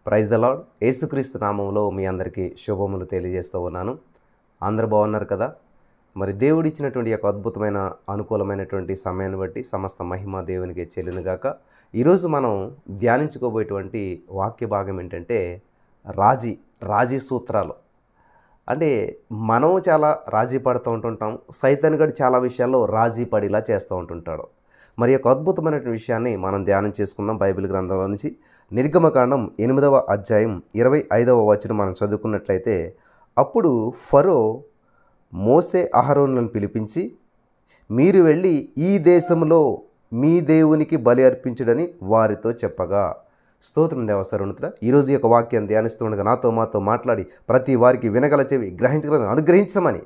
Praise the lord. యేసుక్రీస్తు నామంలో మీ అందరికీ శుభములు తెలియజేస్తూ ఉన్నాను. అందరూ బాగున్నారు కదా? మరి దేవుడిచ్చినటువంటి యొక్క అద్భుతమైన అనుకూలమైనటువంటి సమయాన్ని బట్టి సమస్త మహిమ దేవునికి చెల్లునుగాక. ఈరోజు మనం ధ్యానించుకోబోయేటువంటి వాక్య భాగం ఏంటంటే రాజీ సూత్రాలు. అంటే మనం చాలా రాజీ పడుతూ ఉంటుంటాం. సైతాన్ గడు చాలా విషయాల్లో రాజీ పడేలా చేస్తూ ఉంటుంటాడు. మరి యొక్క అద్భుతమైనటువంటి విషయాన్ని మనం ధ్యానం చేసుకుందాం. బైబిల్ గ్రంథంలో నుంచి నిర్గమకాండం 8వ అధ్యాయం 25వ వచనం మనం చదువుకున్నట్లయితే, అప్పుడు ఫరో మోసే అహరోనులను పిలిపించి, మీరు వెళ్ళి ఈ దేశంలో మీ దేవునికి బలి అర్పించుడని వారితో చెప్పగా. స్తోత్రం దేవ సర్వోన్నతుడా. ఈరోజు యొక్క వాక్యాన్ని ధ్యానిస్తుండగా మాతో మాట్లాడి ప్రతి వారికి వినగల చెవి గ్రహించగల అనుగ్రహించమని,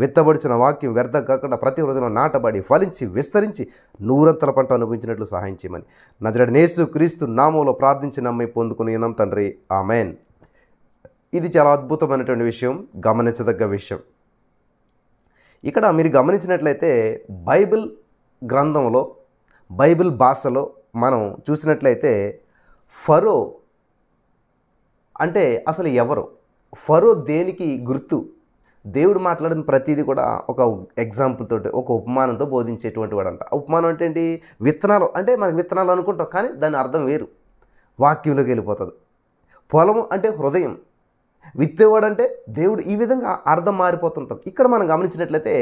విత్తబడిచిన వాక్యం వ్యర్థం కాకుండా ప్రతి హృదయంలో నాటబడి ఫలించి విస్తరించి నూరంతల పంట అనుభవించినట్లు సహాయం చేయమని నజరేయుడైన యేసు క్రీస్తు నామములో ప్రార్థించి నమ్మి పొందుకుని ఉన్నాం తండ్రి, ఆమెన్. ఇది చాలా అద్భుతమైనటువంటి విషయం, గమనించదగ్గ విషయం. ఇక్కడ మీరు గమనించినట్లయితే బైబిల్ గ్రంథంలో బైబిల్ భాషలో మనం చూసినట్లయితే ఫరో అంటే అసలు ఎవరు? ఫరో దేనికి గుర్తు? దేవుడు మాట్లాడిన ప్రతిదీ కూడా ఒక ఎగ్జాంపుల్ తోటి, ఒక ఉపమానంతో బోధించేటువంటి వాడు అంట. ఉపమానం అంటే ఏంటి? విత్తనాలు అంటే మనకి విత్తనాలు అనుకుంటాం, కానీ దాని అర్థం వేరు, వాక్యంలోకి వెళ్ళిపోతుంది. పొలము అంటే హృదయం, విత్తేవాడు అంటే దేవుడు. ఈ విధంగా అర్థం మారిపోతుంటుంది. ఇక్కడ మనం గమనించినట్లయితే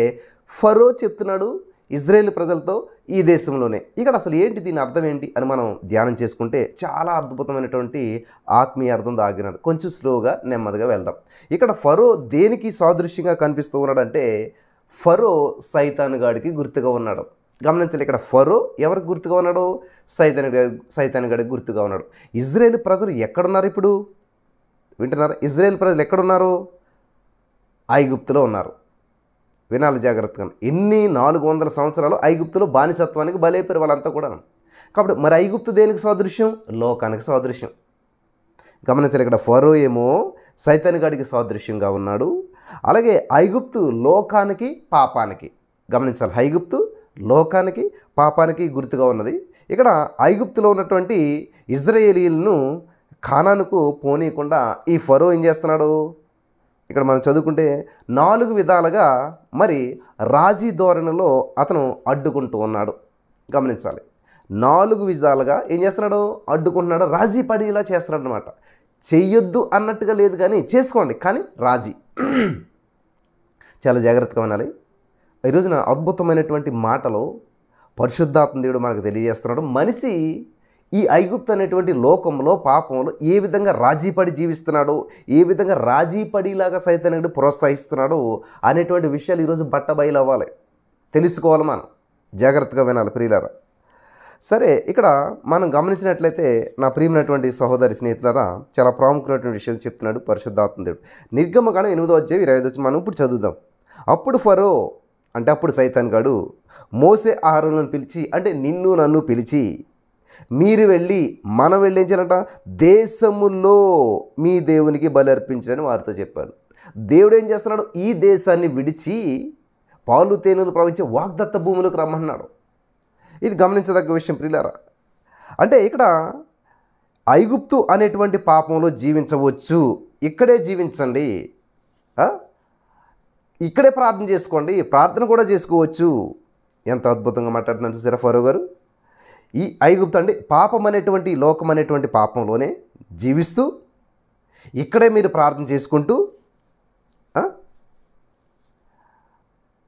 ఫరో చెప్తున్నాడు ఇజ్రాయేల్ ప్రజలతో ఈ దేశంలోనే. ఇక్కడ అసలు ఏంటి, దీని అర్థం ఏంటి అని మనం ధ్యానం చేసుకుంటే చాలా అద్భుతమైనటువంటి ఆత్మీయ అర్థం దాగినది. కొంచెం స్లోగా నెమ్మదిగా వెళ్దాం. ఇక్కడ ఫరో దేనికి సాదృశ్యంగా కనిపిస్తూ ఉన్నాడంటే, ఫరో సైతాను గాడికి గుర్తుగా ఉన్నాడు. గమనించాలి, ఇక్కడ ఫరో ఎవరికి గుర్తుగా ఉన్నాడు? సైతాను గాడికి గుర్తుగా ఉన్నాడు. ఇజ్రాయేల్ ప్రజలు ఎక్కడున్నారు ఇప్పుడు? వింటున్నారు? ఇజ్రాయేల్ ప్రజలు ఎక్కడున్నారు? ఐగుప్తులో ఉన్నారు. వినాలి జాగ్రత్తగా. ఎన్ని 400 సంవత్సరాలు ఐగుప్తులో బానిసత్వానికి బలైపోయారు వాళ్ళంతా కూడా. కాబట్టి మరి ఐగుప్తు దేనికి సాదృశ్యం? లోకానికి సాదృశ్యం. గమనించాలి, ఇక్కడ ఫరో ఏమో సైతాను గాడికి సాదృశ్యంగా ఉన్నాడు. అలాగే ఐగుప్తు లోకానికి పాపానికి. గమనించాలి, ఐగుప్తు లోకానికి పాపానికి గుర్తుగా ఉన్నది. ఇక్కడ ఐగుప్తులో ఉన్నటువంటి ఇజ్రాయేలీలను కానానుకు పోనీయకుండా ఈ ఫరో ఏం చేస్తున్నాడు? ఇక్కడ మనం చదువుకుంటే 4 విధాలుగా మరి రాజీ ధోరణిలో అతను అడ్డుకుంటూ ఉన్నాడు. గమనించాలి, 4 విధాలుగా ఏం చేస్తున్నాడు? అడ్డుకుంటున్నాడు, రాజీ పడేలా చేస్తున్నాడు అనమాట. చెయ్యొద్దు అన్నట్టుగా లేదు, కానీ చేసుకోండి, కానీ రాజీ. చాలా జాగ్రత్తగా వినాలి. ఈరోజున అద్భుతమైనటువంటి మాటలు పరిశుద్ధాత్మ దేవుడు మనకు తెలియజేస్తున్నాడు. మనిషి ఈ ఐగుప్తు అనేటువంటి లోకంలో పాపంలో ఏ విధంగా రాజీ పడి జీవిస్తున్నాడో, ఏ విధంగా రాజీ పడిలాగా సైతానుడు ప్రోత్సహిస్తున్నాడో అనేటువంటి విషయాలు ఈరోజు బట్టబయలు అవ్వాలి, తెలుసుకోవాలి. మనం జాగ్రత్తగా వినాలి ప్రియులారా. సరే, ఇక్కడ మనం గమనించినట్లయితే నా ప్రియమైనటువంటి సహోదరి స్నేహితులారా, చాలా ప్రాముఖ్యమైనటువంటి విషయం చెప్తున్నాడు పరిశుద్ధాత్మ దేవుడు. నిర్గమకాండం 8వ అధ్యాయం 25 మనం ఇప్పుడు చదువుదాం. అప్పుడు ఫరో అంటే అప్పుడు సైతాన్ గాడు మోసే అహరోనులను పిలిచి, అంటే నిన్ను నన్ను పిలిచి, మీరు వెళ్ళి మనం వెళ్ళి ఏం చేయాలంట? దేశములో మీ దేవునికి బలి అర్పించడని వారితో చెప్పారు. దేవుడు ఏం చేస్తున్నాడు? ఈ దేశాన్ని విడిచి పాలు తేనెలు ప్రవహించే వాగ్దత్త భూములకు రమ్మన్నాడు. ఇది గమనించదగ్గ విషయం ప్రియులారా. అంటే ఇక్కడ ఐగుప్తు అనేటువంటి పాపంలో జీవించవచ్చు, ఇక్కడే జీవించండి, ఇక్కడే ప్రార్థన చేసుకోండి, ప్రార్థన కూడా చేసుకోవచ్చు. ఎంత అద్భుతంగా మాట్లాడుతున్నాను చూసారా ఫరో గారు. ఈ ఐగుప్తు అంటే పాపం అనేటువంటి లోకం అనేటువంటి పాపంలోనే జీవిస్తూ ఇక్కడే మీరు ప్రార్థన చేసుకుంటూ,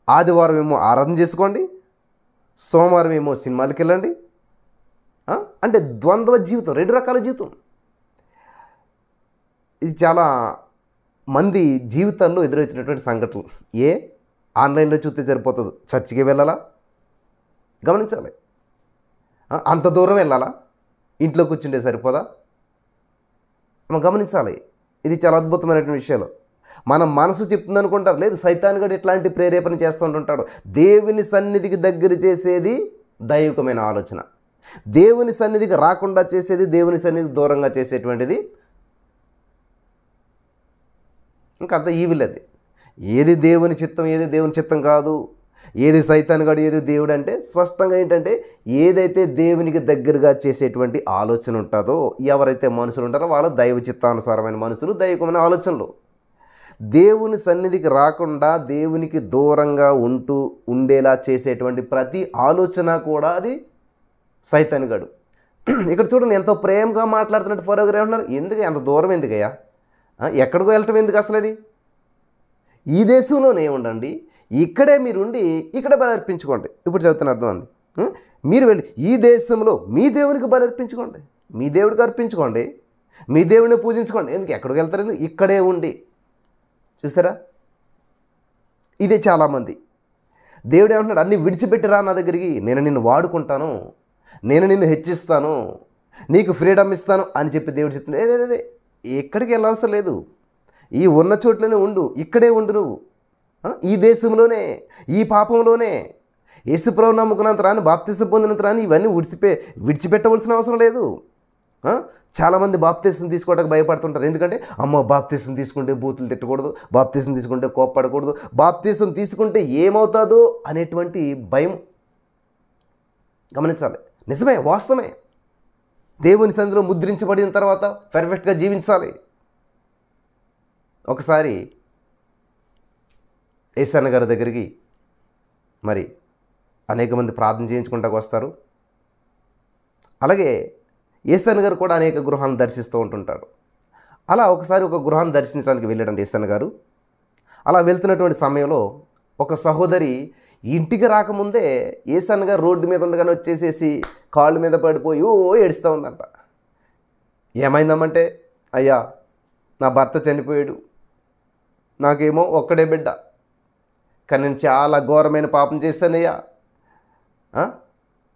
ఆదివారం ఏమో ఆరాధన చేసుకోండి, సోమవారం ఏమో సినిమాలకు వెళ్ళండి. అంటే ద్వంద్వ జీవితం, 2 రకాల జీవితం. ఇది చాలా మంది జీవితాల్లో ఎదురవుతున్నటువంటి సంఘటనలు. ఆన్లైన్లో చూస్తే సరిపోతుంది, చర్చికి వెళ్ళాలా? గమనించాలి. అంత దూరం వెళ్ళాలా? ఇంట్లో కూర్చుంటే సరిపోదా? మనం గమనించాలి. ఇది చాలా అద్భుతమైనటువంటి విషయాలు. మన మనసు చెప్తుంది అనుకుంటారు, లేదు సైతాను గడు ఎట్లాంటి ప్రేరేపణ చేస్తూ ఉంటుంటాడు. దేవుని సన్నిధికి దగ్గర చేసేది దైవికమైన ఆలోచన, దేవుని సన్నిధికి రాకుండా చేసేది, దేవుని సన్నిధికి దూరంగా చేసేటువంటిది ఇంకా అంత ఈవిల్. అది ఏది దేవుని చిత్తం, ఏది దేవుని చిత్తం కాదు, ఏది సైతానుగాడు ఏది దేవుడు అంటే స్పష్టంగా ఏంటంటే ఏదైతే దేవునికి దగ్గరగా చేసేటువంటి ఆలోచన ఉంటుందో, ఎవరైతే మనుషులు ఉంటారో వాళ్ళు దైవ చిత్తానుసారమైన మనుషులు, దైవికమైన ఆలోచనలు. దేవుని సన్నిధికి రాకుండా దేవునికి దూరంగా ఉండేలా చేసేటువంటి ప్రతి ఆలోచన కూడా అది సైతానుగాడు. ఇక్కడ చూడండి, ఎంతో ప్రేమగా మాట్లాడుతున్నట్టు ఫరో గారు ఏమంటున్నారు, ఎందుకు అంత దూరం ఎందుకయ్యా, ఎక్కడికో వెళ్ళటం ఎందుకు అసలు, అది ఈ దేశంలోనే ఉండండి, ఇక్కడే మీరు ఉండి ఇక్కడే బలి అర్పించుకోండి. ఇప్పుడు చెబుతున్న అర్థం అండి, మీరు వెళ్ళి ఈ దేశంలో మీ దేవునికి బలి అర్పించుకోండి, మీ దేవుడికి అర్పించుకోండి, మీ దేవుడిని పూజించుకోండి, ఎందుకు ఎక్కడికి వెళ్తారు, ఇక్కడే ఉండి. చూస్తారా, ఇదే చాలామంది. దేవుడు ఏమంటున్నాడు, అన్నీ విడిచిపెట్టిరా నా దగ్గరికి, నేను నిన్ను వాడుకుంటాను, నేను నిన్ను హెచ్చిస్తాను, నీకు ఫ్రీడమ్ ఇస్తాను అని చెప్పి దేవుడు చెప్తున్నాడు. ఎక్కడికి వెళ్ళవసరం లేదు, ఈ ఉన్న చోట్లోనే ఉండు, ఇక్కడే ఉండు నువ్వు, ఈ దేశంలోనే, ఈ పాపంలోనే. యేసుప్రభువు నమ్ముకున్నంత రాని, బాప్తిసం పొందినంత రాని ఇవన్నీ విడిచిపెట్టవలసిన అవసరం లేదు. చాలామంది బాప్తిసం తీసుకోవడానికి భయపడుతుంటారు. ఎందుకంటే అమ్మో బాప్తిసం తీసుకుంటే బూతులు తిట్టకూడదు, బాప్తిసం తీసుకుంటే కోప్పడకూడదు, బాప్తిసం తీసుకుంటే ఏమవుతుందో అనేటువంటి భయం. గమనించాలి, నిజమే, వాస్తవమే. దేవుని సన్నిధిలో ముద్రించబడిన తర్వాత పర్ఫెక్ట్గా జీవించాలి. ఒకసారి యేసన్న గారి దగ్గరికి మరి అనేక మంది ప్రార్థన చేయించుకుంటాకు వస్తారు. అలాగే యేసన్న గారు కూడా అనేక గృహాలను దర్శిస్తూ ఉంటుంటాడు. అలా ఒకసారి ఒక గృహాన్ని దర్శించడానికి వెళ్ళాడండి యేసన్న గారు. అలా వెళ్తున్నటువంటి సమయంలో ఒక సహోదరి ఇంటికి రాకముందే యేసన్న గారు రోడ్డు మీద ఉండగానే వచ్చేసేసి కాళ్ళ మీద పడిపోయి ఏడుస్తూ ఉందంట. ఏమైందమ్మంటే, అయ్యా నా భర్త చనిపోయాడు, నాకేమో ఒక్కడే బిడ్డ, కానీ నేను చాలా ఘోరమైన పాపం చేశానయ్యా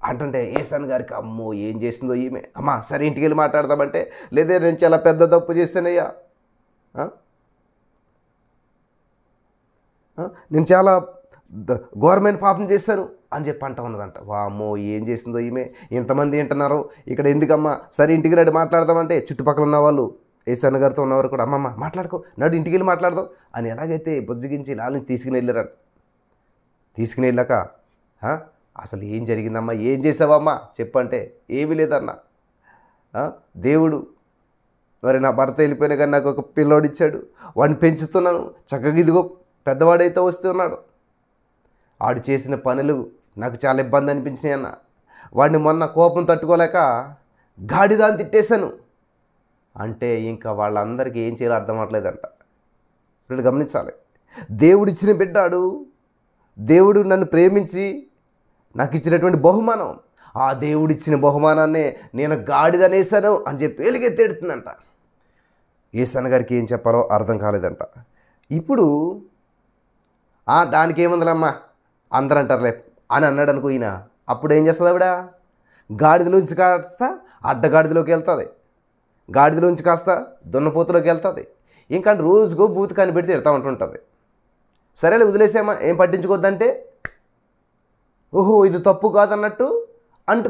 అంటుంటే యేసన్న గారికి అమ్మో ఏం చేసిందో ఈమె. అమ్మా సరే ఇంటికి వెళ్ళి మాట్లాడదామంటే, లేదే నేను చాలా పెద్ద తప్పు చేశానయ్యా, నేను చాలా ఘోరమైన పాపం చేశాను అని చెప్పి అంటూ ఉన్నదంట. వామ్మో ఏం చేసిందో ఈమె, ఇంతమంది వింటున్నారు ఇక్కడ ఎందుకమ్మా, సరే ఇంటికి రండి మాట్లాడదామంటే చుట్టుపక్కల ఉన్న వాళ్ళు యేసన్న గారితో ఉన్నవారు కూడా అమ్మమ్మ మాట్లాడుకో, నడు ఇంటికి వెళ్ళి మాట్లాడదాం అని ఎలాగైతే బుజ్జగించి లాలించి తీసుకుని వెళ్ళారు. తీసుకుని వెళ్ళాక అసలు ఏం జరిగిందమ్మా, ఏం చేసావమ్మా చెప్పంటే, ఏమీ లేదన్నా, దేవుడు మరి నా భర్త వెళ్ళిపోయినా కానీ నాకు ఒక పిల్లోడు ఇచ్చాడు, వాడిని పెంచుతున్నాను, చక్కగా ఇదిగో పెద్దవాడైతే వస్తున్నాడు, ఆడు చేసిన పనులు నాకు చాలా ఇబ్బంది అనిపించినాయి అన్న, వాడిని మొన్న కోపం తట్టుకోలేక గాడిదాన్ని తిట్టేశాను అంటే ఇంకా వాళ్ళందరికీ ఏం చేయాలో అర్థం అవ్వట్లేదంట. వీళ్ళు గమనించాలి, దేవుడిచ్చిన బిడ్డాడు, దేవుడు నన్ను ప్రేమించి నాకు ఇచ్చినటువంటి బహుమానం, ఆ దేవుడిచ్చిన బహుమానాన్నే నేను గాడిదనేసాను అని చెప్పి ఎలుగెత్తెడుతుందంట. యేసన్న గారికి ఏం చెప్పాలో అర్థం కాలేదంట. ఇప్పుడు దానికి ఏముందలమ్మా అందరూ అంటారులే అని అన్నాడు అనుకో ఈయన. అప్పుడు ఏం చేస్తుంది ఆవిడ, గాడిదలోంచి కాస్త అడ్డగాడిదలోకి వెళ్తుంది, గాడిదలోంచి కాస్త దున్నపోతులోకి వెళ్తుంది, ఇంకా రోజుకో బూత్ కనిపెడితే తిడతా ఉంటుంటుంది. సరేలే వదిలేసేమా, ఏం పట్టించుకోవద్దంటే ఓహో ఇది తప్పు కాదన్నట్టు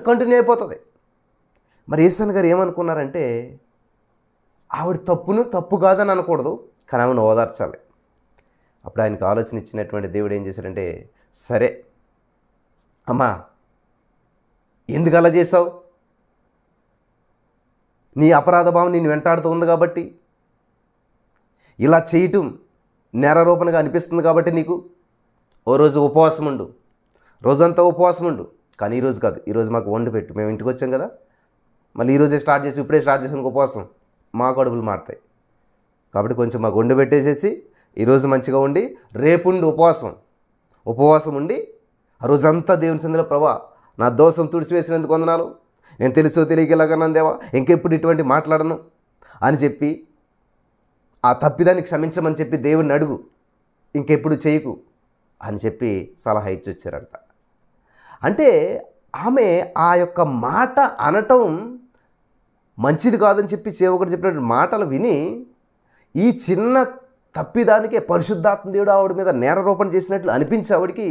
కంటిన్యూ అయిపోతుంది. మరి యేసన్న గారు ఏమనుకున్నారంటే, ఆవిడ తప్పు కాదని అనకూడదు, కానీ ఆమెను ఓదార్చాలి. అప్పుడు ఆయనకు ఆలోచన ఇచ్చినటువంటి దేవుడు ఏం చేశారంటే, సరే అమ్మా ఎందుకు అలా చేసావు, నీ అపరాధ భావం నిన్ను వెంటాడుతూ ఉంది కాబట్టి, ఇలా చేయటం నేరారోపణగా అనిపిస్తుంది కాబట్టి నీకు ఓ రోజు ఉపవాసం ఉండు, రోజంతా ఉపవాసం ఉండు, కానీ ఈరోజు కాదు, ఈరోజు మాకు వండి పెట్టు, మేము ఇంటికి వచ్చాం కదా, మళ్ళీ ఈరోజే ఇప్పుడే స్టార్ట్ చేసిన ఉపవాసం మా కడుపులు మారుతాయి కాబట్టి కొంచెం మాకు వండి పెట్టేసేసి ఈరోజు మంచిగా ఉండి రేపుండి ఉపవాసం ఉండి ఆ రోజంతా దేవుని సన్నిధిలో ప్రభా నా దోషం తుడిచివేసినందుకు వందనాలు, నేను తెలుసో తెలియగలగన్నాను దేవా, ఇంకెప్పుడు ఇటువంటి మాట్లాడను అని చెప్పి ఆ తప్పిదాన్ని క్షమించమని చెప్పి దేవుడిని అడుగు, ఇంకెప్పుడు చేయకు అని చెప్పి సలహా ఇచ్చి వచ్చారంట. అంటే ఆమె ఆ యొక్క మాట అనటం మంచిది కాదని చెప్పి సేవకుడు చెప్పినటువంటి మాటలు విని ఈ చిన్న తప్పిదానికే పరిశుద్ధాత్మ దేవుడు ఆవిడ మీద నేరారోపణ చేసినట్లు అనిపించి ఆవిడికి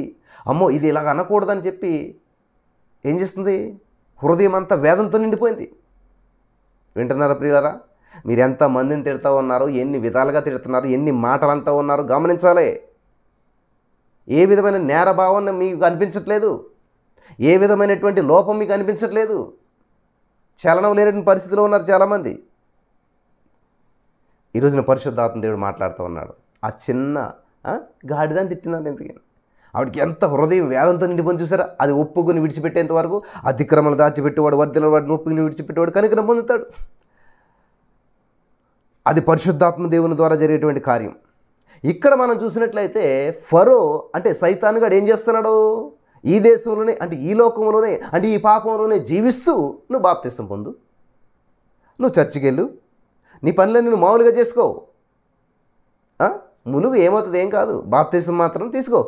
అమ్మో ఇది ఇలాగ అనకూడదని చెప్పి ఏం చేస్తుంది, హృదయం అంతా వేదంతో నిండిపోయింది. వింటున్నారా ప్రియులారా, మీరు ఎంతమందిని తిడతా ఉన్నారో, ఎన్ని విధాలుగా తిడుతున్నారు, ఎన్ని మాటలు అంటూ ఉన్నారో గమనించాలి. ఏ విధమైన నేర భావన మీకు అనిపించట్లేదు, ఏ విధమైనటువంటి లోపం మీకు అనిపించట్లేదు. చలనం లేనటువంటి పరిస్థితిలో ఉన్నారు చాలామంది. ఈరోజున పరిశుద్ధాత్మ దేవుడు మాట్లాడుతూ ఉన్నాడు. ఆ చిన్న గాడిదని తిట్టినాడు ఎందుకని, ఆవిడకి ఎంత హృదయం వేదంతో నిండిపోయి చూసారా. అది ఒప్పుకొని విడిచిపెట్టేంత వరకు అతిక్రమలు దాచిపెట్టేవాడు, వర్ధిల వాడిని ఒప్పుకుని విడిచిపెట్టేవాడు కనికరం పొందుతాడు. అది పరిశుద్ధాత్మ దేవుని ద్వారా జరిగేటువంటి కార్యం. ఇక్కడ మనం చూసినట్లయితే ఫరో అంటే సైతానుగాడు ఏం చేస్తున్నాడు, ఈ దేశంలోనే అంటే ఈ లోకంలోనే అంటే ఈ పాపంలోనే జీవిస్తూ నువ్వు బాప్తిసం పొందు, నువ్వు చర్చికి వెళ్ళు, నీ పనులన్నీ నువ్వు మామూలుగా చేసుకో, మునుగు ఏమవుతుంది ఏం కాదు, బాప్తిసం మాత్రం తీసుకో,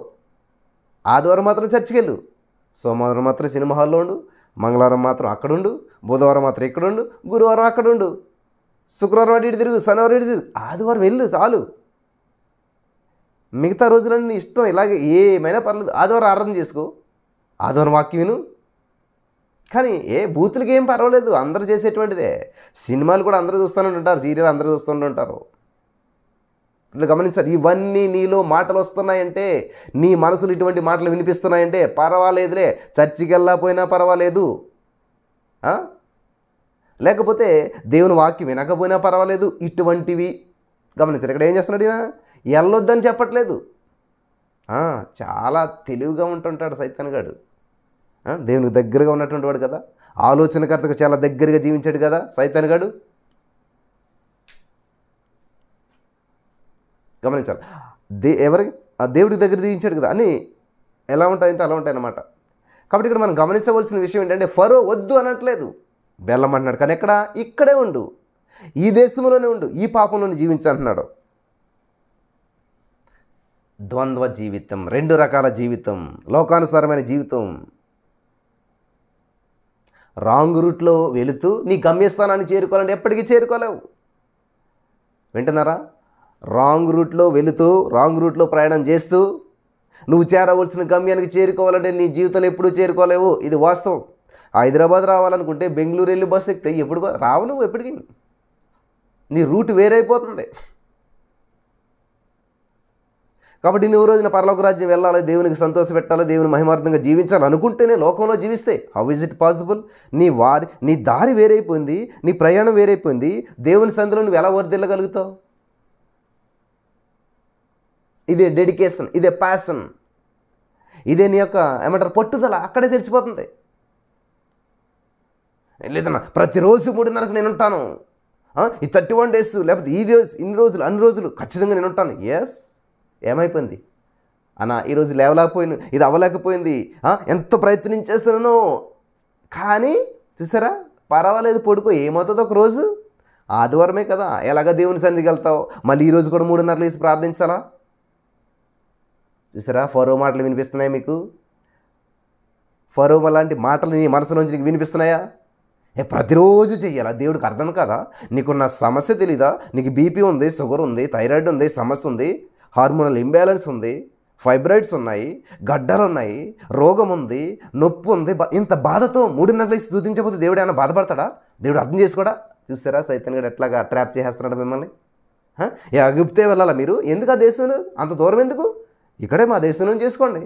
ఆదివారం మాత్రం చర్చికి వెళ్ళు, సోమవారం మాత్రం సినిమా హాల్లో ఉండు, మంగళవారం మాత్రం అక్కడుండు, బుధవారం మాత్రం ఇక్కడుండు, గురువారం అక్కడుండు, శుక్రవారం అటు ఇటు తిరుగు, శనివారం ఇటు తిరుగు, ఆదివారం వెళ్ళు చాలు, మిగతా రోజులన్నీ నీ ఇష్టం, ఇలాగే ఏమైనా పర్లేదు, ఆదివారం ఆరాధన చేసుకో, ఆదివారం వాక్యం విను. కానీ బూతులకి ఏం పర్వాలేదు, అందరూ చేసేటువంటిదే. సినిమాలు కూడా అందరూ చూస్తూనే ఉంటారు, సీరియల్ అందరూ చూస్తూనే ఉంటారు. ఇట్లా గమనించాలి. ఇవన్నీ నీలో మాటలు వస్తున్నాయంటే, నీ మనసులు ఇటువంటి మాటలు వినిపిస్తున్నాయంటే పర్వాలేదులే, చర్చికి వెళ్ళకపోయినా పర్వాలేదు, లేకపోతే దేవుని వాక్యం వినకపోయినా పర్వాలేదు, ఇటువంటివి గమనించారు. ఇక్కడ ఏం చేస్తున్నాడు, వెళ్ళొద్దని చెప్పట్లేదు. చాలా తెలివిగా ఉంటుంటాడు సైతానుగాడు. దేవునికి దగ్గరగా ఉన్నటువంటి వాడు కదా, ఆలోచనకర్తకు చాలా దగ్గరగా జీవించాడు కదా సైతానుగాడు. గమనించాలి. దేవుడికి దగ్గర జీవించాడు కదా అని ఎలా ఉంటాయంటే అలా ఉంటాయన్నమాట. కాబట్టి ఇక్కడ మనం గమనించవలసిన విషయం ఏంటంటే ఫరో వద్దు అనట్లేదు, వెళ్ళమంటున్నాడు. కానీ ఇక్కడే ఉండు, ఈ దేశంలోనే ఉండు, ఈ పాపంలోనే జీవించంటున్నాడు. ద్వంద్వ జీవితం, రెండు రకాల జీవితం, లోకానుసారమైన జీవితం. రాంగ్ రూట్లో వెళుతూ నీ గమ్యస్థానాన్ని చేరుకోవాలంటే ఎప్పటికీ చేరుకోలేవు. వింటున్నారా? రాంగ్ రూట్లో వెళుతూ రాంగ్ రూట్లో ప్రయాణం చేస్తూ నువ్వు చేరవలసిన గమ్యానికి చేరుకోవాలంటే నీ జీవితంలో ఎప్పుడూ చేరుకోలేవు. ఇది వాస్తవం. హైదరాబాద్ రావాలనుకుంటే బెంగళూరు వెళ్ళి బస్సు ఎక్కితే ఎప్పుడు రావు, నువ్వు ఎప్పటికీ నీ రూట్ వేరైపోతుంది. కాబట్టి నువ్వు రోజున పరలోక రాజ్యం వెళ్ళాలి, దేవునికి సంతోష పెట్టాలి, దేవుని మహిమార్థంగా జీవించాలి అనుకుంటేనే లోకంలో జీవిస్తే హౌ ఇస్ ఇట్ పాసిబుల్? నీ దారి వేరైపోయింది, నీ ప్రయాణం వేరైపోయింది. దేవుని సంధిలో నువ్వు ఎలా వర్ధిల్లగలుగుతావు? ఇదే డెడికేషన్, ఇదే ప్యాషన్, ఇదే నీ యొక్క ఏమంటారు పట్టుదల, అక్కడే తెలిసిపోతుంది. లేదన్నా ప్రతిరోజు 3:30కు నేను ఉంటాను, ఈ 31 days లేకపోతే ఈ రోజు అన్ని రోజులు ఖచ్చితంగా నేను ఉంటాను. ఎస్, ఏమైపోయింది అన్నా, ఈరోజు లేవలేకపోయింది, ఇది అవ్వలేకపోయింది, ఎంత ప్రయత్నించేస్తున్నానో. కానీ చూసారా, పర్వాలేదు పడుకో, ఏమవుతుంది ఒక రోజు, ఆదివారమే కదా, ఎలాగ దేవుని సన్నిధికి వెళ్తావు, మళ్ళీ ఈరోజు కూడా 3:30 లేసి ప్రార్థించాలా? చూసారా, ఫరో మాటలు వినిపిస్తున్నాయా మీకు? ఫరో లాంటి మాటలు నీ మనసులోంచి నీకు వినిపిస్తున్నాయా? ప్రతిరోజు చెయ్యాలా? దేవుడికి అర్థం కదా? నీకున్న సమస్య తెలీదా? నీకు బీపీ ఉంది, షుగర్ ఉంది, థైరాయిడ్ ఉంది, సమస్య ఉంది, హార్మోనల్ ఇంబ్యాలెన్స్ ఉంది, ఫైబ్రాయిడ్స్ ఉన్నాయి, గడ్డలు ఉన్నాయి, రోగం ఉంది, నొప్పి ఉంది. ఇంత బాధతో 3:30 లేసి స్తుతించకపోతే దేవుడు ఏమైనా బాధపడతాడా? దేవుడు అర్థం చేసుకోడా? చూసారా సైతాన్ గడు ఎట్లాగా ట్రాప్ చేసేస్తున్నాడు మిమ్మల్ని. ఎగిప్తే వెళ్ళాలా మీరు? ఎందుకు ఆ దేశంలో అంత దూరం ఎందుకు? ఇక్కడే మా దేశంలో చేసుకోండి,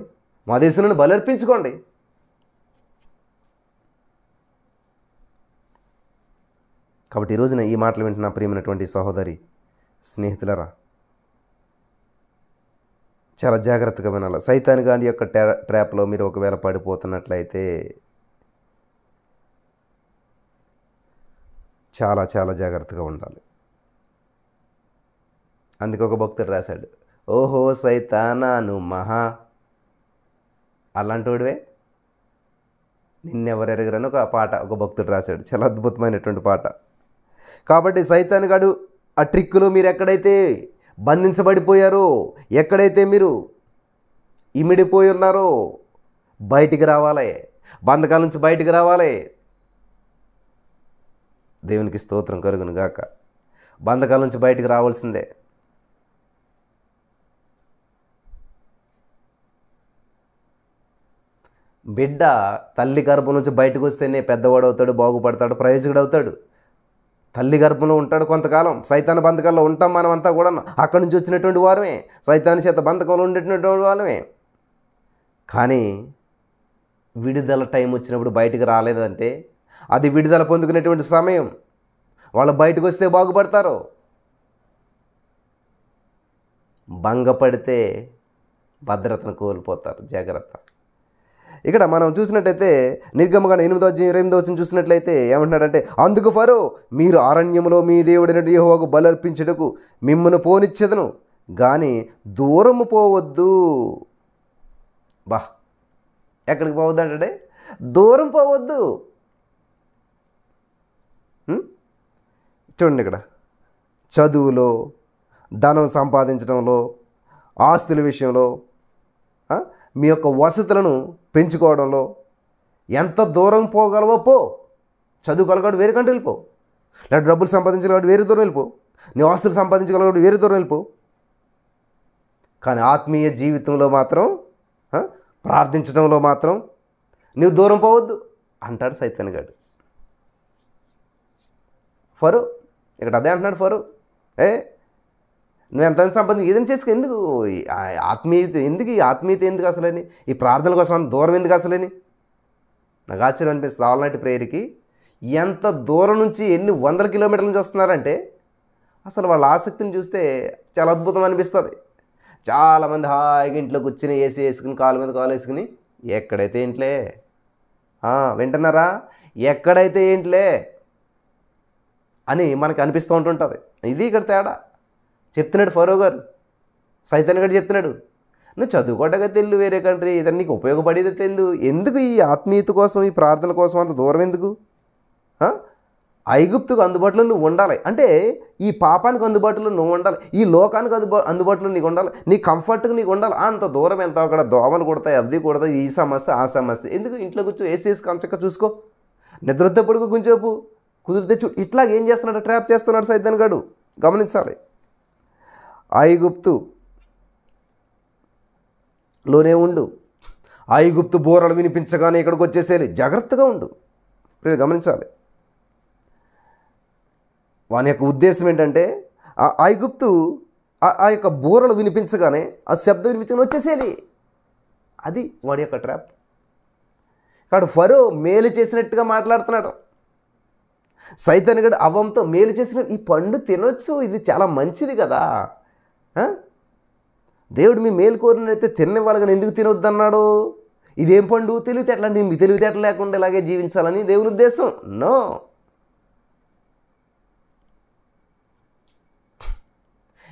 మా దేశంలో బలర్పించుకోండి. కాబట్టి ఈరోజున ఈ మాటలు వింటున్న ప్రియమైనటువంటి సహోదరి స్నేహితులరా, చాలా జాగ్రత్తగా వినాలి. సైతాన్ గాని యొక్క ట్రాప్లో మీరు ఒకవేళ పడిపోతున్నట్లయితే చాలా చాలా జాగ్రత్తగా ఉండాలి. అందుకే ఒక భక్తుడు రాశాడు, ఓహో సైతానా నువ్వు మహా అలాంటివాడివే నిన్నెవరెరగరని ఒక పాట ఒక భక్తుడు రాశాడు. చాలా అద్భుతమైనటువంటి పాట. కాబట్టి సైతాన్ గాడు ఆ ట్రిక్కులో మీరు ఎక్కడైతే బంధించబడిపోయారో, ఎక్కడైతే మీరు ఇమిడిపోయి ఉన్నారో బయటికి రావాలి, బంధకాల నుంచి బయటికి రావాలి. దేవునికి స్తోత్రం కలుగును గాక. బంధకాల నుంచి బయటికి రావాల్సిందే. బిడ్డ తల్లి గర్భం నుంచి బయటకు వస్తేనే పెద్దవాడు అవుతాడు, బాగుపడతాడు, ప్రయోజకుడు అవుతాడు. తల్లి గర్భంలో ఉంటాడు కొంతకాలం. సైతాను బంధకాల్లో ఉంటాం మనం అంతా కూడా. అక్కడి నుంచి వచ్చినటువంటి వారమే, సైతాను చేత బంధకంలో ఉండేటువంటి వాళ్ళమే. కానీ విడుదల టైం వచ్చినప్పుడు బయటికి రాలేదంటే అది విడుదల పొందుకునేటువంటి సమయం. వాళ్ళు బయటకు వస్తే బాగుపడతారు. భంగపడితే భద్రతను కోల్పోతారు. జాగ్రత్త. ఇక్కడ మనం చూసినట్టయితే నిర్గమకాండం 8:28 చూసినట్లయితే ఏమంటున్నాడంటే, అందుకు ఫరో, మీరు అరణ్యములో మీ దేవుడైన యెహోవాకు బలర్పించుటకు మిమ్మల్ని పోనిచ్చెదను, కానీ దూరము పోవద్దు. బా, ఎక్కడికి పోవద్దు అంటే దూరం పోవద్దు. చూడండి, ఇక్కడ చదువులో, ధనం సంపాదించడంలో, ఆస్తుల విషయంలో, మీ యొక్క వసతులను పెంచుకోవడంలో ఎంత దూరం పోగలవో పో. చదువుకోగలగాడు వేరే కంట్రీ వెళ్ళిపో, లేదా డబ్బులు సంపాదించగలగాడు వేరే దూరం వెళ్ళిపో, నీ ఆస్తులు సంపాదించగలగాడు వేరే దూరం వెళ్ళిపో. కానీ ఆత్మీయ జీవితంలో మాత్రం, ప్రార్థించడంలో మాత్రం నువ్వు దూరం పోవద్దు అంటాడు సైతాన్ గాడు. ఫరో ఇక్కడ అదే అంటున్నాడు. ఫరో, నువ్వు ఎంత సంపాదించి ఏదైనా చేసుకో, ఎందుకు ఆత్మీయత, ఎందుకు ఈ ఆత్మీయత, ఎందుకు అసలని, ఈ ప్రార్థన కోసం దూరం ఎందుకు అసలని? నాకు ఆశ్చర్యం అనిపిస్తుంది. ఆల్ నైట్ ప్రేయర్కి ఎంత దూరం నుంచి, ఎన్ని వందల కిలోమీటర్ల నుంచి వస్తున్నారంటే అసలు వాళ్ళ ఆసక్తిని చూస్తే చాలా అద్భుతం అనిపిస్తుంది. చాలామంది హాయిగా ఇంట్లో కూర్చుని ఏసీ వేసుకుని కాలు మీద కాలు వేసుకుని, ఎక్కడైతే ఏంట్లే, వింటున్నారా, ఎక్కడైతే ఏంట్లే అని మనకు అనిపిస్తూ ఉంటుంటుంది. ఇది ఇక్కడ తేడా చెప్తున్నాడు ఫరో గారు. సైతాన్ గారు చెప్తున్నాడు, నువ్వు చదువుకోవటగా తెలు వేరే కంట్రీ, ఇదని నీకు ఉపయోగపడేది తెలు, ఎందుకు ఈ ఆత్మీయత కోసం, ఈ ప్రార్థన కోసం అంత దూరం ఎందుకు? ఐగుప్తుకు అందుబాటులో నువ్వు ఉండాలి అంటే ఈ పాపానికి అందుబాటులో నువ్వు ఉండాలి, ఈ లోకానికి అందుబాటులో నీకు ఉండాలి, నీ కంఫర్ట్కి నీకు ఉండాలి. అంత దూరం ఎంత, అక్కడ దోమలు కొడతాయి, అవి కొడతాయి, ఈ సమస్య ఆ సమస్య ఎందుకు? ఇంట్లో కూర్చో, ఏసీఎస్ కంచక్క చూసుకో, నిద్రతో పడుకో, కొంచెంసేపు కుదిరితే చూ. ఇట్లా ఏం చేస్తున్నాడు? ట్రాప్ చేస్తున్నాడు సైతాన్ గాడు. గమనించాలి. ఐగుప్తులోనే ఉండు, ఐగుప్తు బోరలు వినిపించగానే ఇక్కడికి వచ్చేసేయాలి, జాగ్రత్తగా ఉండు. గమనించాలి. వాని యొక్క ఉద్దేశం ఏంటంటే ఆ ఐగుప్తు ఆ యొక్క బోరలు వినిపించగానే, ఆ శబ్దం వినిపించగానే వచ్చేసేయాలి. అది వాడి యొక్క ట్రాప్. కాబట్టి ఫరో మేలు చేసినట్టుగా మాట్లాడుతున్నాడు. సైతాన్ గడు అవంతో మేలు చేసిన, ఈ పండు తినొచ్చు, ఇది చాలా మంచిది కదా, దేవుడు మీ మేలు కోరినైతే తిననివ్వాలి, కానీ ఎందుకు తినొద్దు అన్నాడు? ఇదేం పండు? తెలివితేటలు అంటే మీ తెలివితేటలు లేకుండా ఇలాగే జీవించాలని దేవుని ఉద్దేశం. నో,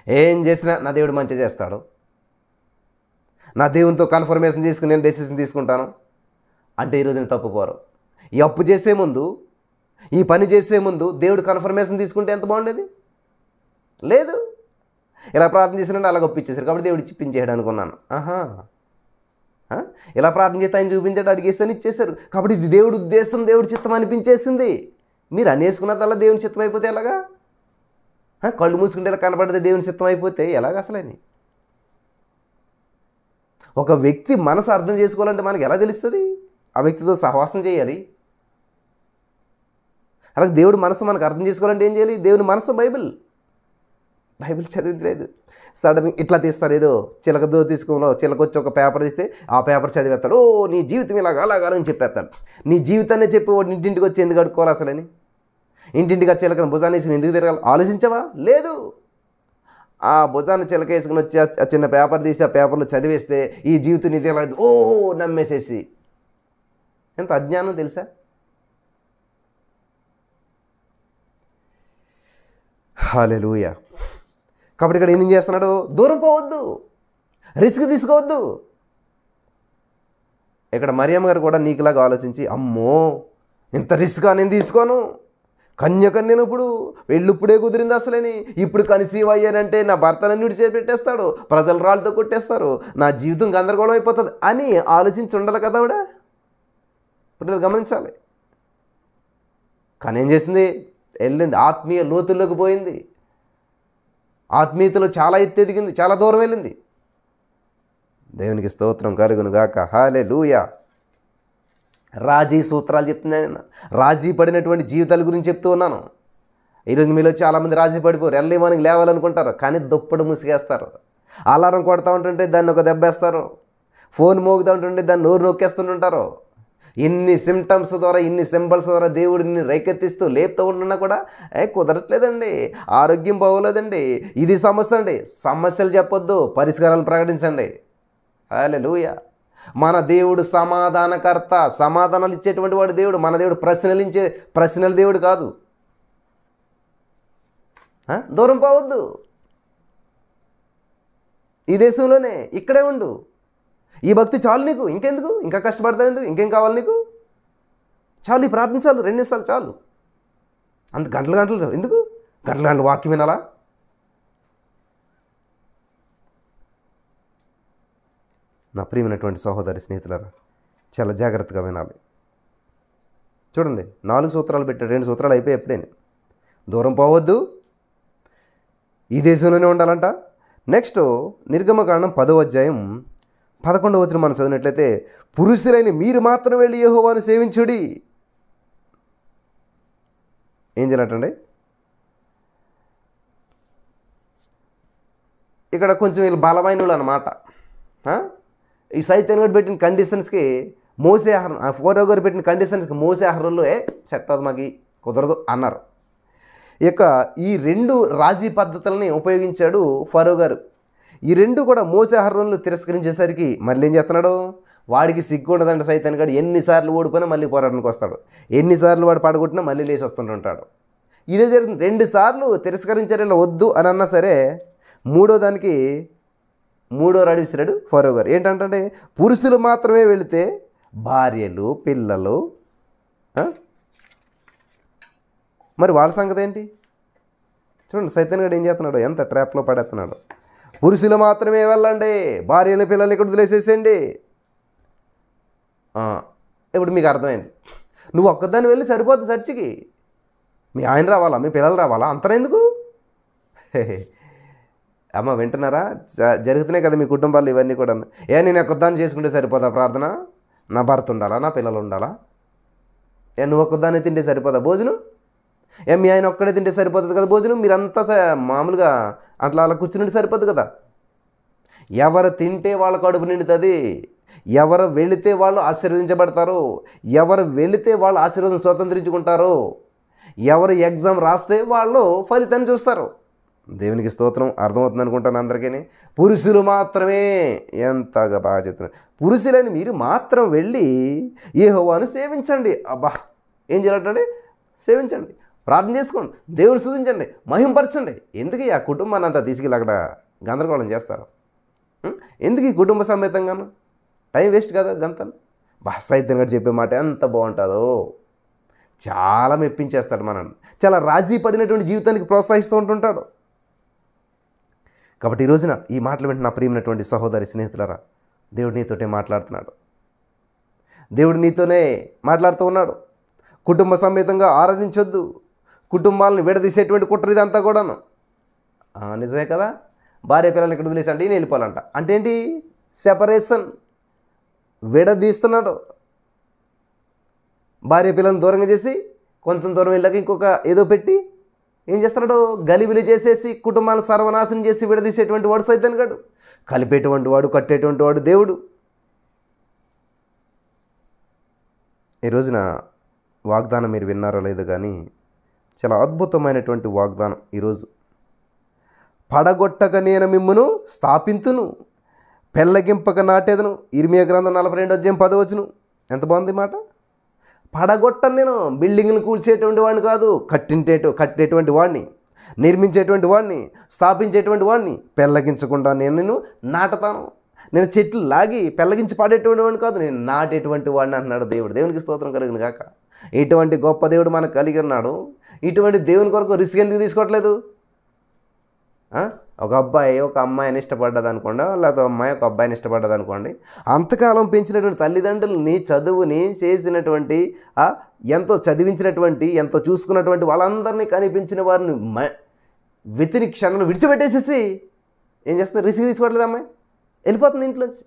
ఏం చేసినా నా దేవుడు మంచి చేస్తాడు, నా దేవునితో కన్ఫర్మేషన్ తీసుకుని నేను డెసిషన్ తీసుకుంటాను అంటే ఈరోజు నేను తప్పుపోరు. ఈ అప్పు చేసే ముందు, ఈ పని చేసే ముందు దేవుడు కన్ఫర్మేషన్ తీసుకుంటే ఎంత బాగుండేది? లేదు. ఇలా ప్రార్థన చేసినట్టు అలాగ ఒప్పించేశారు కాబట్టి దేవుడు ఇప్పించేయడం అనుకున్నాను. ఇలా ప్రార్థన చేస్తే ఆయన చూపించాడు, అడిగేస్తాను, ఇచ్చేశారు. కాబట్టి ఇది దేవుడి ఉద్దేశం, దేవుడి చిత్తం అనిపించేసింది. మీరు అనేసుకున్నదల్లా దేవుని చిత్తం అయిపోతే ఎలాగా? కళ్ళు మూసుకుంటే ఇలా కనపడితే దేవుని చిత్తం అయిపోతే ఎలాగ అసలని? ఒక వ్యక్తి మనసు అర్థం చేసుకోవాలంటే మనకి ఎలా తెలుస్తుంది? ఆ వ్యక్తితో సహవాసం చేయాలి. అలాగే దేవుడి మనసు మనకు అర్థం చేసుకోవాలంటే ఏం చేయాలి? దేవుని మనసు బైబిల్ చదివించలేదు. సడన్ ఇట్లా తీస్తారు, ఏదో చిలకతో తీసుకోలో చిలకొచ్చి ఒక పేపర్ తీస్తే ఆ పేపర్ చదివేస్తాడు. ఓ నీ జీవితం ఇలాగా అలాగని చెప్పేస్తాడు. నీ జీవితాన్ని చెప్పి వాడు ఇంటింటికి వచ్చి ఎందుకు అడుక్కోవాలి అసలని? ఇంటింటికి ఆ చిలకను భుజాన్ని వేసుకుని ఎందుకు తిరగాలి? ఆలోచించవా? లేదు. ఆ భుజాన్ని చిలక వేసుకుని వచ్చి ఆ చిన్న పేపర్ తీసి ఆ పేపర్లో చదివేస్తే ఈ జీవితం ఇది ఎలా, ఓ నమ్మేసేసి. ఎంత అజ్ఞానం తెలుసా? హల్లెలూయా. కాబట్టి ఇక్కడ ఏం చేస్తున్నాడు? దూరం పోవద్దు, రిస్క్ తీసుకోవద్దు. ఇక్కడ మరియమ్మ గారు కూడా నీకులాగా ఆలోచించి, అమ్మో ఇంత రిస్క్ నేను తీసుకోను, కన్యకన్యను ఇప్పుడు పెళ్ళిప్పుడే కుదిరింది అసలేని, ఇప్పుడు కన్సీవ్ అయ్యానంటే నా భర్తనన్ను విడిచిపెట్టేస్తాడు, ప్రజలు రాళ్ళతో కొట్టేస్తారు, నా జీవితం గందరగోళం అయిపోతుంది అని ఆలోచించి ఉండాలి కదా ఆవిడ. ఇప్పుడు గమనించాలి. కానీ ఏం చేసింది? వెళ్ళింది, ఆత్మీయ లోతుల్లోకి పోయింది, ఆత్మీయతలో చాలా ఎత్తు ఎదిగింది, చాలా దూరం వెళ్ళింది. దేవునికి స్తోత్రం కలుగును గాక. హల్లెలూయా. రాజీ సూత్రాలు చెప్తున్నాను నేను, రాజీ పడినటువంటి జీవితాల గురించి చెప్తూ ఉన్నాను. ఈరోజు మీలో చాలామంది రాజీ పడిపోరు. ఎర్లీ మార్నింగ్ లేవాలనుకుంటారు కానీ దుప్పటి ముసిగేస్తారు. అలారం కొడతా ఉంటుంటే దాన్ని ఒక దెబ్బేస్తారు. ఫోన్ మోగుతుంటుంటే దాన్ని నోరు నొక్కేస్తుంటుంటారు. ఇన్ని సిమ్టమ్స్ ద్వారా, ఇన్ని సింబల్స్ ద్వారా దేవుడిని రేకెత్తిస్తూ లేపుతూ ఉంటున్నా కూడా కుదరట్లేదండి, ఆరోగ్యం బాగోలేదండి, ఇది సమస్య అండి. సమస్యలు చెప్పొద్దు, పరిష్కారాలు ప్రకటించండి. హల్లెలూయా. మన దేవుడు సమాధానకర్త, సమాధానాలు ఇచ్చేటువంటి వాడు దేవుడు. మన దేవుడు ప్రశ్నల దేవుడు కాదు. దూరం పోవద్దు, ఈ దేశంలోనే ఇక్కడే ఉండు. ఈ భక్తి చాలు నీకు, ఇంకెందుకు, ఇంకా కష్టపడతావు ఎందుకు, ఇంకేం కావాలి నీకు? చాలు, ఈ ప్రార్థన చాలు, 2 నిమిషాలు చాలు. అంత గంటలు ఎందుకు, గంటలు వాక్యం వినాలా? నా ప్రియమైనటువంటి సహోదరి స్నేహితులారా, చాలా జాగ్రత్తగా వినాలి. చూడండి, 4 సూత్రాలు పెట్టాడు, 2 సూత్రాలు అయిపోయి ఎప్పుడైనా. దూరం పోవద్దు, ఈ దేశంలోనే ఉండాలంట. నెక్స్ట్ నిర్గమకాండం 10వ అధ్యాయం 11వ వచనం మనం చదివినట్లయితే, పురుషులైన మీరు మాత్రం వెళ్ళి యెహోవాను సేవించుడి. ఏం చేయాలంటండి? ఇక్కడ కొంచెం వీళ్ళు బలమైన వాళ్ళు అన్నమాట. ఈ సైతాన్ గారు పెట్టిన కండిషన్స్కి మోసే ఆహారం, ఫరో గారు పెట్టిన కండిషన్స్కి మోసే ఆహారంలో సెట్ అవుతుంది, మాకు కుదరదు అన్నారు. ఇక ఈ 2 రాజీ పద్ధతులని ఉపయోగించాడు ఫరో గారు. ఈ 2 కూడా మోసే ఆహారంలో తిరస్కరించేసరికి మళ్ళీ ఏం చేస్తున్నాడు? వాడికి సిగ్గు ఉండదండి సైతాన్ గారు. ఎన్నిసార్లు ఓడిపోయినా మళ్ళీ పోరాటానికి వస్తాడు, ఎన్నిసార్లు వాడు పడగొట్టినా మళ్ళీ లేచి వస్తుంటుంటాడు. ఇదే జరుగుతుంది. 2 సార్లు తిరస్కరించారు, ఇలా వద్దు అని అన్నా సరే, మూడో రాడు విసిరాడు ఫరో గారు. ఏంటంటే పురుషులు మాత్రమే వెళితే భార్యలు, పిల్లలు, మరి వాళ్ళ సంగతి ఏంటి? చూడండి సైతాన్ గారు ఏం చేస్తున్నాడు, ఎంత ట్రాప్లో పడేస్తున్నాడు. పురుషులు మాత్రమే వెళ్ళండి, భార్యలు, పిల్లలు ఇక్కడ వదిలేసేసేయండి. ఇప్పుడు మీకు అర్థమైంది. నువ్వు ఒక్కదాన్ని వెళ్ళి సరిపోద్ది చర్చికి, మీ ఆయన రావాలా, మీ పిల్లలు రావాలా, అంతరెందుకు? అమ్మ వింటున్నారా? జరుగుతున్నాయి కదా మీ కుటుంబాలు ఇవన్నీ కూడా. నేను ఒక్కదాన్ని చేసుకుంటే సరిపోదా ప్రార్థన? నా భర్త ఉండాలా, నా పిల్లలు ఉండాలా? నువ్వు ఒక్కదాన్ని తింటే సరిపోదా భోజనం? మీ ఆయన ఒక్కడే తింటే సరిపోతుంది కదా భోజనం? మీరంతా మామూలుగా అట్లా అలా కూర్చుని సరిపోదు కదా. ఎవరు తింటే వాళ్ళ కడుపు నిండుతుంది, ఎవరు వెళితే వాళ్ళు ఆశీర్వదించబడతారు, ఎవరు వెళితే వాళ్ళు ఆశీర్వాదం స్వతంత్రించుకుంటారు, ఎవరు ఎగ్జామ్ రాస్తే వాళ్ళు ఫలితాన్ని చూస్తారు. దేవునికి స్తోత్రం. అర్థమవుతుంది అనుకుంటాను అందరికీ. పురుషులు మాత్రమే, ఎంతగా బాగా చెప్తున్నారు, పురుషులని మీరు మాత్రం వెళ్ళి యెహోవాను సేవించండి. అబ్బా, ఏం చేయాలంటే సేవించండి, ప్రార్థన చేసుకోండి, దేవుని స్తుతించండి, మహింపరచండి. ఎందుకు ఆ కుటుంబాన్ని అంతా తీసుకెళ్ళి అక్కడ గందరగోళం చేస్తారు? ఎందుకు ఈ కుటుంబ సమేతంగాను? టైం వేస్ట్ కదా ఇదంతా. సైతాన్ గారు చెప్పే మాట ఎంత బాగుంటుందో, చాలా మెప్పించేస్తాడు మనల్ని. చాలా రాజీ పడినటువంటి జీవితానికి ప్రోత్సహిస్తూ ఉంటుంటాడు. కాబట్టి ఈ రోజున ఈ మాటలు వింటున్న నా ప్రియమైనటువంటి సహోదరి స్నేహితులారా, దేవుడు నీతోటే మాట్లాడుతున్నాడు, దేవుడు నీతోనే మాట్లాడుతూ ఉన్నాడు. కుటుంబ సమేతంగా ఆరాధించొద్దు, కుటుంబాలను విడదీసేటువంటి కుట్ర ఇదంతా కూడాను. నిజమే కదా. భార్య పిల్లల్ని ఇక్కడ వదిలేసి అంటే ఈయన వెళ్ళిపోవాలంట. అంటే ఏంటి? సెపరేషన్, విడదీస్తున్నాడు. భార్య పిల్లల్ని దూరంగా చేసి కొంత దూరం వెళ్ళాక ఇంకొక ఏదో పెట్టి ఏం చేస్తున్నాడు? గలిబిలి చేసేసి కుటుంబాన్ని సర్వనాశనం చేసి విడదీసేటువంటి వాడు సైతాన్ గాడు. కలిపేటువంటి వాడు, కట్టేటువంటి వాడు దేవుడు. ఈ రోజున వాగ్దానం మీరు విన్నారో లేదో కానీ చాలా అద్భుతమైనటువంటి వాగ్దానం ఈరోజు. పడగొట్టక నేను మిమ్మును స్థాపింతును, పెళ్ళగింపక నాటేదను. ఇర్మియా గ్రంథం 42:10. ఎంత బాగుంది మాట. పడగొట్టను నేను, బిల్డింగ్లు కూల్చేటువంటి వాడిని కాదు, కట్టేటువంటి వాడిని, నిర్మించేటువంటి వాడిని, స్థాపించేటువంటి వాడిని. పెళ్ళగించకుండా నేను నాటుతాను. నేను చెట్లు లాగి పెళ్ళగించి పాడేటువంటి వాడిని కాదు, నేను నాటేటువంటి వాడిని అంటున్నాడు దేవుడు. దేవునికి స్తోత్రం కలిగిన కాక. ఇటువంటి గొప్ప దేవుడు మనకు కలిగి ఉన్నాడు. ఇటువంటి దేవుని కొరకు రిస్క్ ఎందుకు తీసుకోవట్లేదు? ఒక అబ్బాయి ఒక అమ్మాయిని ఇష్టపడ్డది అనుకోండి, లేకపోతే అమ్మాయి ఒక అబ్బాయిని ఇష్టపడ్డది అనుకోండి, అంతకాలం పెంచినటువంటి తల్లిదండ్రులని, చదువుని చేసినటువంటి, ఎంతో చదివించినటువంటి, ఎంతో చూసుకున్నటువంటి వాళ్ళందరినీ కనిపించిన వారిని వెతిని క్షణాలు విడిచిపెట్టేసేసి ఏం చేస్తున్నారు? రిస్క్ తీసుకోవట్లేదు అమ్మాయి, వెళ్ళిపోతుంది ఇంట్లోంచి.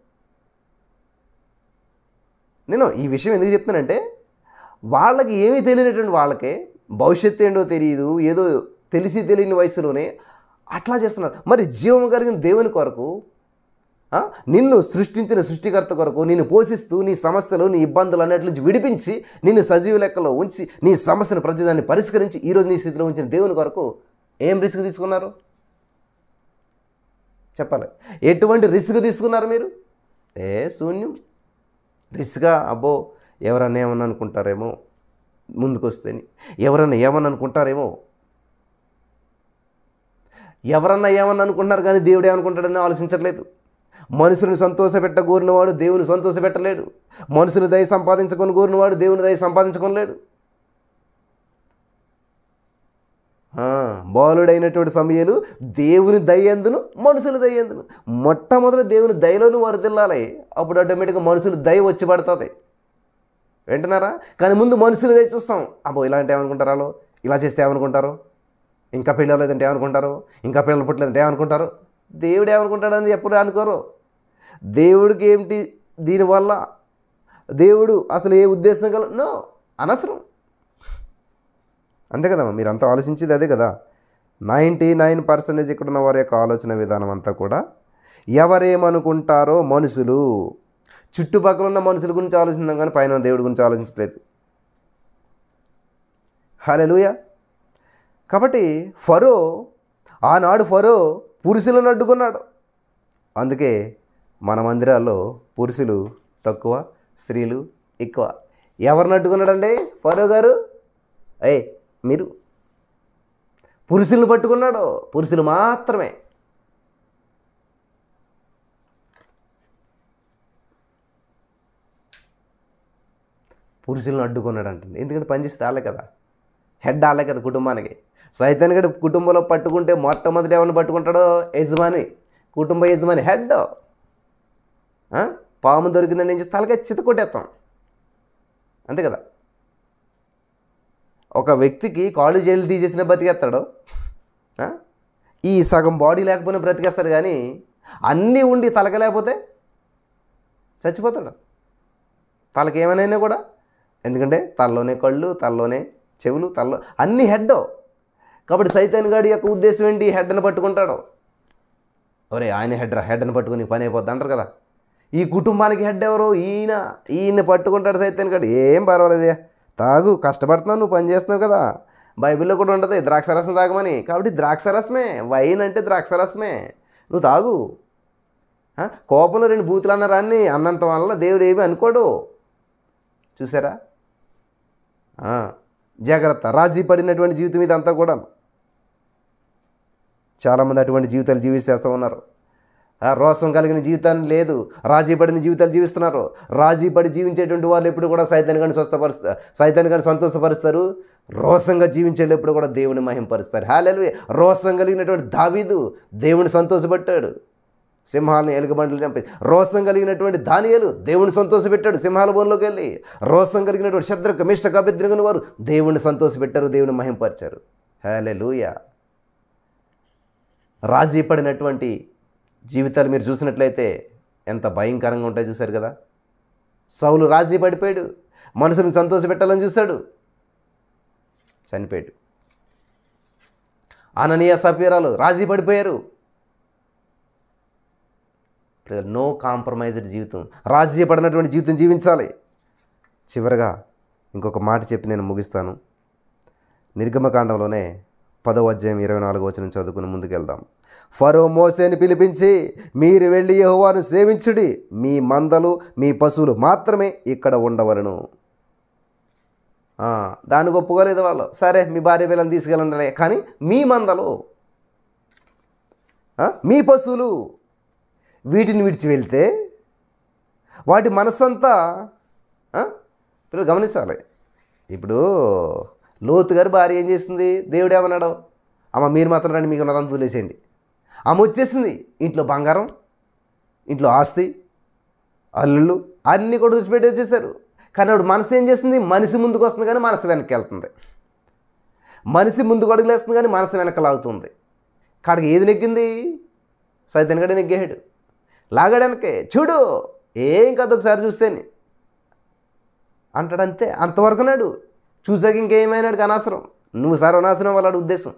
నేను ఈ విషయం ఎందుకు చెప్తానంటే, వాళ్ళకి ఏమీ తెలియనటువంటి వాళ్ళకే భవిష్యత్తు ఏంటో తెలియదు, ఏదో తెలిసి తెలియని వయసులోనే అట్లా చేస్తున్నారు. మరి జీవం కలిగిన దేవుని కొరకు నిన్ను సృష్టించిన సృష్టికర్త కొరకు నిన్ను పోషిస్తూ నీ సమస్యలు నీ ఇబ్బందులు అన్నిటి నుంచి విడిపించి నిన్ను సజీవ లెక్కలో ఉంచి నీ సమస్యను ప్రతిదాన్ని పరిష్కరించి ఈరోజు నీ స్థితిలో ఉంచిన దేవుని కొరకు ఏం రిస్క్ తీసుకున్నారు చెప్పాలి? ఎటువంటి రిస్క్ తీసుకున్నారు మీరు? శూన్యం. రిస్క్గా అబ్బో ఎవరన్నా ఏమన్నా అనుకుంటారేమో, ముందుకు వస్తేని ఎవరన్నా ఏమన్నా అనుకుంటారేమో, ఎవరన్నా ఏమన్నా అనుకుంటున్నారు కానీ దేవుడు ఏమనుకుంటాడని ఆలోచించట్లేదు. మనుషులను సంతోషపెట్టగోరినవాడు దేవుని సంతోషపెట్టలేడు. మనుషులు దయ సంపాదించుకొని కోరినవాడు దేవుని దయ సంపాదించుకోలేడు. బాలుడైనటువంటి సమయాలు దేవుని దయ్యందును మనుషుల దయ్యందును మొట్టమొదటి దేవుని దయలోని వరదిల్లాలి. అప్పుడు ఆటోమేటిక్గా మనుషులు దయ వచ్చి పడుతుంది. వింటున్నారా? కానీ ముందు మనుషులు దయ చూస్తాం. అబ్బో ఇలాంటి ఏమనుకుంటారో, ఇలా చేస్తే ఏమనుకుంటారు, ఇంకా పిల్లలు లేదంటే ఏమనుకుంటారు, ఇంకా పిల్లలు పుట్టలేదంటే ఏమనుకుంటారు. దేవుడు ఏమనుకుంటాడని ఎప్పుడు అనుకోరు. దేవుడికి ఏమిటి దీనివల్ల, దేవుడు అసలు ఏ ఉద్దేశం నో అనవసరం. అంతే కదమ్మా, మీరంతా ఆలోచించేది అదే కదా. 99% ఇక్కడ ఉన్న వారి యొక్క ఆలోచన విధానం అంతా కూడా ఎవరేమనుకుంటారో మనుషులు, చుట్టుపక్కల ఉన్న మనుషుల గురించి ఆలోచిస్తాం కానీ పైన దేవుడి గురించి ఆలోచించలేదు. హల్లెలూయా. కాబట్టి ఆనాడు ఫరో పురుషులను అడ్డుకున్నాడు. అందుకే మన మందిరాల్లో పురుషులు తక్కువ, స్త్రీలు ఎక్కువ. ఎవరిని అడ్డుకున్నాడండి ఫరో గారు? మీరు పురుషులను పట్టుకున్నాడు. పురుషులు మాత్రమే. పురుషులను అడ్డుకున్నాడు అంటుంది. ఎందుకంటే పనిచేస్తే ఆలే కదా, హెడ్ ఆలే కదా కుటుంబానికి. సైతాన్ గడి కుటుంబంలో పట్టుకుంటే మొట్టమొదటి ఎవరిని పట్టుకుంటాడో? యజమాని, కుటుంబ యజమాని, హెడ్. పాము దొరికిందని ఏం చేస్తే తలకాయ చిత కొట్టేస్తాం. అంతే కదా. ఒక వ్యక్తికి కాళ్ళు జైలు తీసేసిన బతికేస్తాడు. ఈ సగం బాడీ లేకపోయినా బ్రతికేస్తాడు. కానీ అన్నీ ఉండి తలక లేకపోతే చచ్చిపోతాడు. తలకి ఏమైనా కూడా, ఎందుకంటే తలలోనే కళ్ళు, తలలోనే చెవులు, తలలో అన్నీ హెడ్. కాబట్టి సైతాన్ గాడి యొక్క ఉద్దేశం ఏంటి? హెడ్ని పట్టుకుంటాడు. ఒరే ఆయన హెడ్ని పట్టుకుని పని అయిపోద్ది అంటారు కదా. ఈ కుటుంబానికి హెడ్ ఎవరు? ఈయన్ని పట్టుకుంటాడు సైతాన్ గాడు. ఏం పర్వాలేదే, తాగు, కష్టపడుతున్నావు, నువ్వు పని చేస్తున్నావు కదా. బైబిల్లో కూడా ఉంటుంది ద్రాక్షరసం తాగమని. కాబట్టి ద్రాక్షరసమే, వైన్ అంటే ద్రాక్షరసమే, నువ్వు తాగు. కోపంలో 2 బూతులు అన్నారు అన్నీ అన్నంత వల్ల దేవుడు ఏమీ అనుకోడు. చూసారా? జాగ్రత్త. రాజీ పడినటువంటి జీవితం ఇదంతా కూడా. చాలామంది అటువంటి జీవితాలు జీవిస్తూ ఉన్నారు. రోసం కలిగిన జీవితాన్ని లేదు, రాజీ పడిన జీవితాలు జీవిస్తున్నారు. రాజీ పడి జీవించేటువంటి వాళ్ళు ఎప్పుడు కూడా సైతాన్ని కానీ సంతోషపరుస్తారు. రోసంగా జీవించేళ్ళు ఎప్పుడు కూడా దేవుని మహింపరుస్తారు. హల్లెలూయా. రోసం కలిగినటువంటి దావీదు దేవుని సంతోషపెట్టాడు, సింహాలను ఎలుగుబంట్లు చంపి. రోసం కలిగినటువంటి దానియేలు దేవుని సంతోషపెట్టాడు, సింహాల బోన్లోకి వెళ్ళి. రోసం కలిగినటువంటి శద్రక్ మేషక్ అబేద్నెగోను వారు దేవుని సంతోషపెట్టారు, దేవుని మహింపరిచారు. హల్లెలూయా. రాజీ పడినటువంటి జీవితాలు మీరు చూసినట్లయితే ఎంత భయంకరంగా ఉంటాయో చూశారు కదా. సౌలు రాజీ పడిపోయాడు, మనసును సంతోషపెట్టాలని చూశాడు, చనిపోయాడు. అననీయ సఫీరాలు రాజీ పడిపోయారు. నో కాంప్రమైజ్డ్ జీవితం, రాజీ పడినటువంటి జీవితం జీవించాలి. చివరగా ఇంకొక మాట చెప్పి నేను ముగిస్తాను. నిర్గమకాండంలోనే 10వ అధ్యాయం 24వ వచనం చదువుకుని ముందుకెళ్దాం. ఫరో మోసేని పిలిపించి, మీరు వెళ్ళి యెహోవాను సేవించుడి, మీ మందలు మీ పశువులు మాత్రమే ఇక్కడ ఉండవలను. దానికి ఒప్పుకోలేదు వాళ్ళు. సరే మీ భార్య పిల్లల్ని తీసుకెళ్ళండి, కానీ మీ మందలు మీ పశువులు వీటిని విడిచి వెళ్తే వాటి మనస్సంతా పిల్లలు గమనించాలి. ఇప్పుడు లోతు గారి భార్య ఏం చేసింది? దేవుడు ఏమన్నాడు? అమ్మ మీరు మాత్రం రండి, మీకు ఉన్నదంతా వదిలేసేయండి. ఆమె వచ్చేసింది. ఇంట్లో బంగారం, ఇంట్లో ఆస్తి, అల్లుళ్ళు అన్నీ కూడా విడిచిపెట్టి వచ్చేసారు. కానీ ఆవిడ మనసు ఏం చేస్తుంది? మనిషి ముందుకు వస్తుంది కానీ మనసు వెనక్కి వెళ్తుంది. మనిషి ముందుకు అడుగులేస్తుంది కానీ మనసు వెనక్కి లాగుతుంది. కాడికి ఏది నెగ్గింది? సైతాన్ గడే నెగ్గాడు, లాగాడనకే. చూడు ఏం కాదు, ఒకసారి చూస్తేనే అంటాడు. అంతే, అంతవరకు నాడు. చూసాక ఇంకేమైనాడు అనవసరం. నువ్వు సర్వనాశనం వాళ్ళ ఉద్దేశం.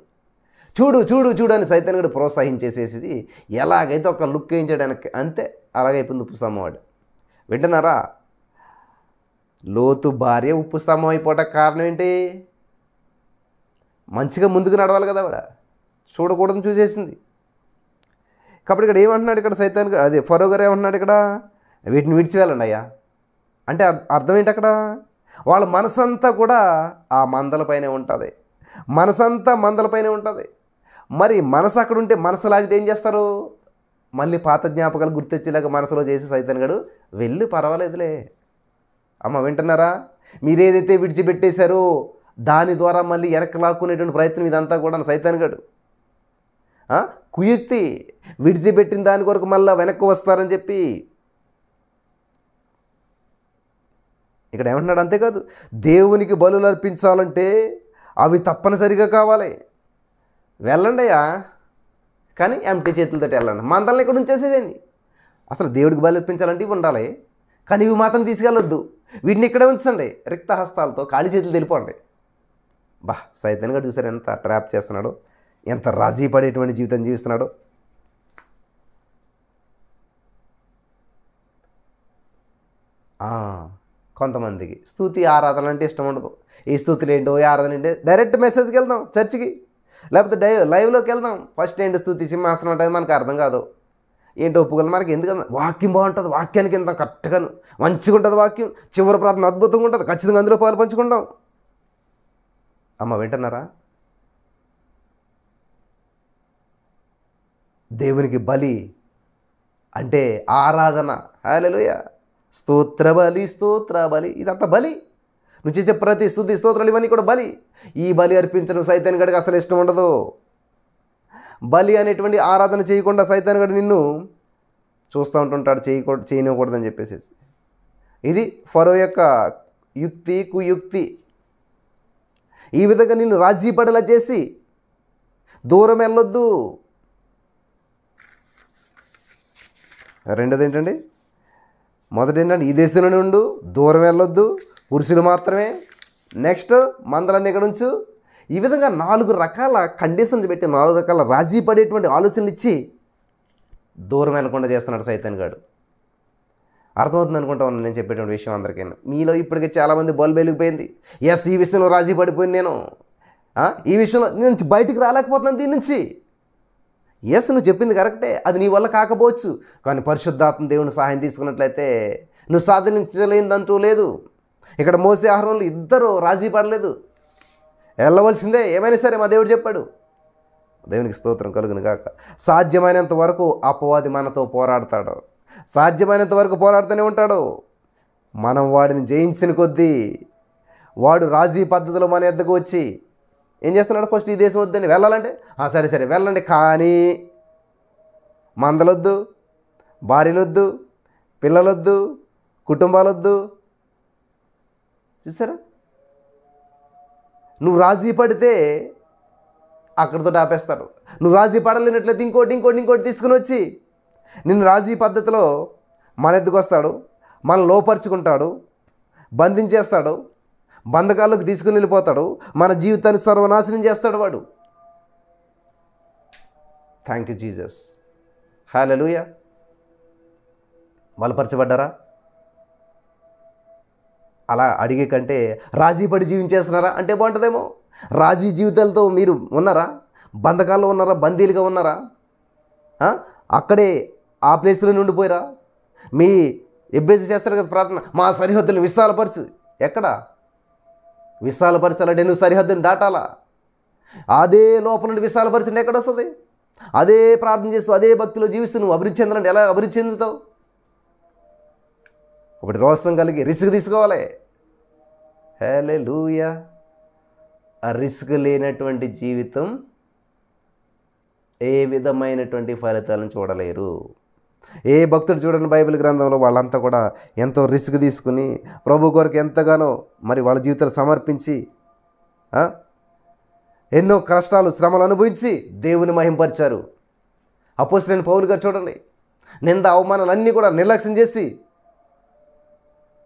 చూడు చూడు చూడు అని సైతాన్ని కూడా ప్రోత్సహించేసేసి ఎలాగైతే ఒక లుక్ వేయించడానికి అంతే అలాగైపోయింది ఉప్పు స్తంభం వాడు. వింటున్నారా? లోతు భార్య ఉప్పు స్తంభం అయిపోవటానికి కారణం ఏంటి? మంచిగా ముందుకు నడవాలి కదా ఆవిడ, చూడకూడదని చూసేసింది. కాబట్టి ఇక్కడ ఏమంటున్నాడు, ఇక్కడ సైతాన్ అదే ఫరో గారు ఏమంటున్నాడు ఇక్కడ, వీటిని విడిచి వెళ్ళండి అయ్యా అంటే అర్థం ఏంటి అక్కడ? వాళ్ళ మనసంతా కూడా ఆ మందలపైనే ఉంటుంది, మనసంతా మందలపైనే ఉంటుంది. మరి మనసు అక్కడ ఉంటే మనసు లాగితే ఏం చేస్తారు? మళ్ళీ పాత జ్ఞాపకాలు గుర్తొచ్చేలాగా మనసులో చేసి సైతాన్ గడు వెళ్ళి పర్వాలేదులే. అమ్మ వింటున్నారా? మీరేదైతే విడిచిపెట్టేశారో దాని ద్వారా మళ్ళీ వెనక్కి లాక్కునేటువంటి ప్రయత్నం ఇదంతా కూడా సైతాన్ గడు కుయుక్తి. విడిచిపెట్టిన దాని కొరకు మళ్ళీ వెనక్కి వస్తారని చెప్పి ఇక్కడ ఏమంటున్నాడు? అంతేకాదు, దేవునికి బలులు అర్పించాలంటే అవి తప్పనిసరిగా కావాలి. వెళ్ళండి అయ్యా, కానీ ఎంటీ చేతులతో వెళ్ళండి. మందల్ని ఇక్కడ ఉంచేసేయండి. అసలు దేవుడికి బలి అర్పించాలంటే ఇవి ఉండాలి, కానీ ఇవి మాత్రం తీసుకెళ్ళొద్దు. వీటిని ఇక్కడే ఉంచండి, రిక్త హస్తాలతో ఖాళీ చేతులు తెలిపోండి. బా, సైతాన్ గారు చూసారు ఎంత ట్రాప్ చేస్తున్నాడు, ఎంత రాజీ పడేటువంటి జీవితం జీవిస్తున్నాడు. కొంతమందికి స్తుతి ఆరాధన అంటే ఇష్టం ఉండదు. ఈ స్తుతులు ఏంటో, ఈ ఆరాధన ఏంటో డైరెక్ట్ మెసేజ్కి వెళ్దాం చర్చికి, లేకపోతే లైవ్లోకి వెళ్దాం. ఫస్ట్ ఏంటి స్తుతి సింహాసనం ఉంటుంది, మనకు అర్థం కాదు. ఏంటో ఒప్పుకోవాలి మనకి, ఎందుకన్నా వాక్యం బాగుంటుంది, వాక్యానికి ఎంత కరెక్ట్గా మంచిగా ఉంటుంది వాక్యం, చివరి ప్రార్థన అద్భుతంగా ఉంటుంది, ఖచ్చితంగా అందులో పాలు పంచుకుంటాం. అమ్మ వింటున్నారా? దేవునికి బలి అంటే ఆరాధన. హల్లెలూయా, స్తోత్ర బలి, స్తోత్ర బలి, ఇదంతా బలి. నువ్వు చేసే ప్రతి స్తుతి స్తోత్రాలు ఇవన్నీ కూడా బలి. ఈ బలి అర్పించడం సైతాన్ గడికి అసలు ఇష్టం ఉండదు. బలి అనేటువంటి ఆరాధన చేయకుండా సైతాన్ గడు నిన్ను చూస్తూ ఉంటుంటాడు, చేయనివ్వకూడదని చెప్పేసి. ఇది ఫరో యొక్క యుక్తి, కుయుక్తి. ఈ విధంగా నిన్ను రాజీ పడేలా చేసి దూరం వెళ్ళొద్దు. రెండోది ఏంటండి? మొదటి ఏంటంటే ఈ దేశంలోనే ఉండు, దూరం వెళ్ళొద్దు, పురుషులు మాత్రమే. నెక్స్ట్ మందలన్నీ ఇక్కడ ఉంచు. ఈ విధంగా 4 రకాల కండిషన్స్ పెట్టి 4 రకాల రాజీ పడేటువంటి ఆలోచనలు ఇచ్చి దూరం వెళ్ళకుండా చేస్తున్నాడు సైతాన్ గాడు. అర్థమవుతుంది అనుకుంటా ఉన్నాను నేను చెప్పేటువంటి విషయం అందరికీ. మీలో ఇప్పటికే చాలామంది బల్బు వెలిగిపోయింది. ఎస్, ఈ విషయంలో రాజీ పడిపోయింది నేను, ఈ విషయంలో నుంచి బయటికి రాలేకపోతున్నాను దీని నుంచి. ఎస్, నువ్వు చెప్పింది కరెక్టే, అది నీ వల్ల కాకపోవచ్చు, కానీ పరిశుద్ధాత్మ దేవుని సహాయం తీసుకున్నట్లయితే నువ్వు సాధించలేనిదంటూ లేదు. ఇక్కడ మోసే ఆహారంలో ఇద్దరు రాజీ పడలేదు, వెళ్ళవలసిందే ఏమైనా సరే మా దేవుడు చెప్పాడు. దేవునికి స్తోత్రం కలుగును గాక. సాధ్యమైనంత వరకు అపవాది మనతో పోరాడతాడు, సాధ్యమైనంత వరకు పోరాడుతూనే ఉంటాడు. మనం వాడిని జయించిన కొద్దీ వాడు రాజీ పద్ధతిలో మన ఎద్దకు వచ్చి ఏం చేస్తున్నాడు? ఫస్ట్ ఈ దేశం వద్దని వెళ్ళాలంటే సరే సరే వెళ్ళండి, కానీ మందలొద్దు, భార్యలొద్దు, పిల్లలొద్దు, కుటుంబాలొద్దు. చూసారా? నువ్వు రాజీ పడితే అక్కడితో ఆపేస్తాడు. నువ్వు రాజీ పడలేనట్లయితే ఇంకోటి తీసుకుని వచ్చి నిన్ను రాజీ పద్ధతిలో మన ఎద్దుకు వస్తాడు, మన లోపరుచుకుంటాడు, బంధించేస్తాడు, బంధకాల్లోకి తీసుకుని వెళ్ళిపోతాడు, మన జీవితాన్ని సర్వనాశనం చేస్తాడు వాడు. Thank you Jesus. హల్లెలూయా. బలపరచబడ్డారా? అలా అడిగే కంటే రాజీ పడి జీవించేస్తున్నారా అంటే బాగుంటుందేమో. రాజీ జీవితాలతో మీరు ఉన్నారా? బంధకాల్లో ఉన్నారా? బందీలుగా ఉన్నారా? అక్కడే ఆ ప్లేస్లో ఉండిపోయారా? మీ ఎబ్బేసి చేస్తారు కదా ప్రార్థన, మా సరిహద్దులను విశాలపరచు. ఎక్కడ విశాలపరచాలంటే నువ్వు సరిహద్దుని దాటాలా. అదే లోపల నుండి విశాలపరిచింది ఎక్కడ వస్తుంది? అదే ప్రార్థన చేస్తూ అదే భక్తిలో జీవిస్తూ నువ్వు అభివృద్ధి చెందాలంటే ఎలా అభివృద్ధి చెందుతావు? ఒకటి రోషం కలిగి రిస్క్ తీసుకోవాలి. హల్లెలూయా. ఆ రిస్క్ లేనటువంటి జీవితం ఏ విధమైనటువంటి ఫలితాలను చూడలేరు. ఏ భక్తుడు చూడండి బైబిల్ గ్రంథంలో వాళ్ళంతా కూడా ఎంతో రిస్క్ తీసుకుని ప్రభు కొరకు ఎంతగానో మరి వాళ్ళ జీవితాలు సమర్పించి ఎన్నో కష్టాలు శ్రమలు అనుభవించి దేవుని మహింపరిచారు. అపోస్తలుడైన పౌలు గారు చూడండి, నింద అవమానాలు అన్నీ కూడా నిర్లక్ష్యం చేసి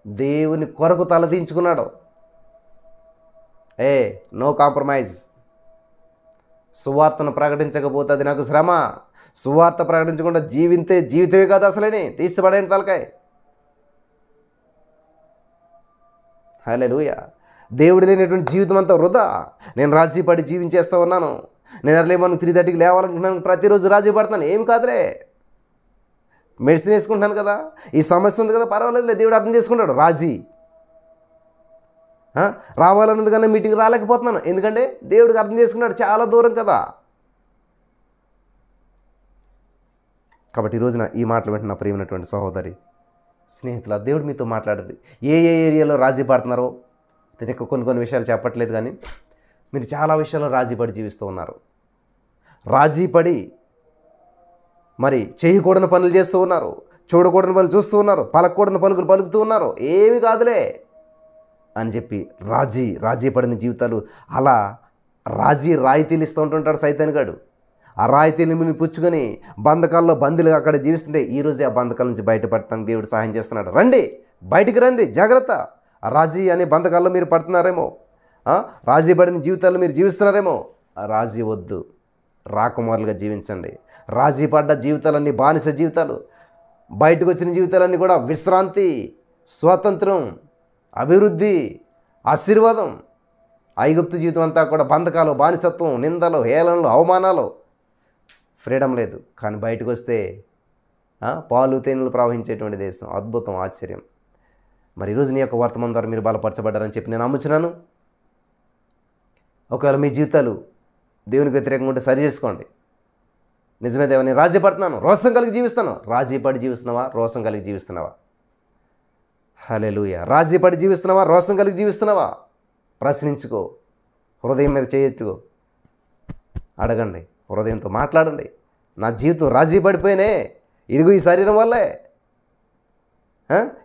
దేవుని కొరకు తలదించుకున్నాడు. No compromise. సువార్తను ప్రకటించకపోతే అది నాకు శ్రమ. సువార్త ప్రకటించకుండా జీవితమే కాదు అసలేని, తీసిపడేయండి తలకాయ. హల్లెలూయా. దేవుడు లేనటువంటి జీవితం అంతా వృధా. నేను రాజీ పడి జీవించేస్తూ ఉన్నాను. నేను అట్లే మనం 3:30కి లేవాలనుకుంటున్నాను, ప్రతిరోజు రాజీ పడుతున్నాను. ఏమి కాదులే, మెడిసిన్ వేసుకుంటున్నాను కదా, ఈ సమస్య ఉంది కదా, పర్వాలేదులే, దేవుడు అర్థం చేసుకుంటాడు. రాజీ రావాలన్నది కానీ మీటింగ్ రాలేకపోతున్నాను, ఎందుకంటే దేవుడికి అర్థం చేసుకున్నాడు, చాలా దూరం కదా. కాబట్టి ఈ రోజున ఈ మాటలు వింటున్న ప్రియమైనటువంటి సహోదరి స్నేహితుల, దేవుడు మీతో మాట్లాడండి. ఏ ఏరియాలో రాజీ పడుతున్నారో నేను కొన్ని విషయాలు చెప్పట్లేదు, కానీ మీరు చాలా విషయాల్లో రాజీపడి జీవిస్తూ ఉన్నారు. రాజీపడి మరి చేయకూడని పనులు చేస్తూ ఉన్నారు, చూడకూడని పనులు చూస్తూ ఉన్నారు, పలకూడని పలుకులు పలుకుతూ ఉన్నారు. ఏమి కాదులే అని చెప్పి రాజీ పడిన జీవితాలు, అలా రాయితీలు ఇస్తూ ఉంటుంటాడు సైతానుగాడు. ఆ రాయితీని పుచ్చుకొని బంధకాల్లో బందీలుగా అక్కడ జీవిస్తుంటే ఈరోజే ఆ బంధకాల నుంచి బయటపడటానికి దేవుడు సహాయం చేస్తున్నాడు. రండి, బయటికి రండి, జాగ్రత్త. ఆ రాజీ అనే బంధకాల్లో మీరు పడుతున్నారేమో, రాజీ పడిన జీవితాల్లో మీరు జీవిస్తున్నారేమో. ఆ రాజీ వద్దు, రాకుమారులుగా జీవించండి. రాజీ పడ్డ జీవితాలన్నీ బానిస జీవితాలు. బయటకు వచ్చిన జీవితాలన్నీ కూడా విశ్రాంతి, స్వాతంత్రం, అభివృద్ధి, ఆశీర్వాదం. ఐగుప్తు జీవితం అంతా కూడా బంధకాలు, బానిసత్వం, నిందలు, హేళనలు, అవమానాలు, ఫ్రీడమ్ లేదు. కానీ బయటకు వస్తే పాలు తేనెలు ప్రవహించేటువంటి దేశం. అద్భుతం, ఆశ్చర్యం. మరి ఈరోజు నీ యొక్క వర్తమానం ద్వారా మీరు బలపరచబడ్డారని చెప్పి నేను నమ్ముచున్నాను. ఒకవేళ మీ జీవితాలు దేవునికి వ్యతిరేకంగా ఉంటే సరి చేసుకోండి. నిజమే దేవా, నేను రాజీ పడుతున్నాను, రోషం కలిగి జీవిస్తాను. రాజీ పడి జీవిస్తున్నావా, రోషం కలిగి జీవిస్తున్నావా? హల్లెలూయా. రాజీ పడి జీవిస్తున్నావా, రోషం కలిగి జీవిస్తున్నావా? ప్రశ్నించుకో, హృదయం మీద చేయెత్తుకో, అడగండి, హృదయంతో మాట్లాడండి. నా జీవితం రాజీ పడిపోయినే, ఇదిగో ఈ శరీరం వల్లే,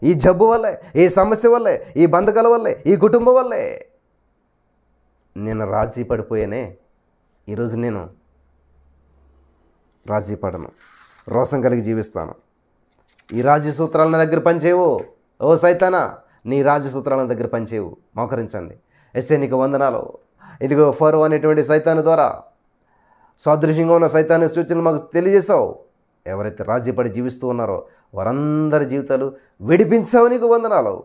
ఈ జబ్బు వల్లే, ఈ సమస్య వల్లే, ఈ బంధకాల వల్లే, ఈ కుటుంబం వల్లే నేను రాజీ పడిపోయానే. ఈరోజు నేను రాజీ పడను, రోషం కలిగి జీవిస్తాను. ఈ రాజ్య సూత్రాల నా దగ్గర పనిచేయవు. ఓ సైతానా, నీ రాజ్య సూత్రాల దగ్గర పనిచేయవు. మోకరించండి. ఎస్ఏ నీకు వందనాలు. ఇదిగో ఫరో అనేటువంటి సైతాను ద్వారా, సాదృశ్యంగా ఉన్న సైతాను సూచనలు మాకు తెలియజేశావు. ఎవరైతే రాజీపడి జీవిస్తూ ఉన్నారో వారందరి జీవితాలు విడిపించావు. నీకు వందనాలు.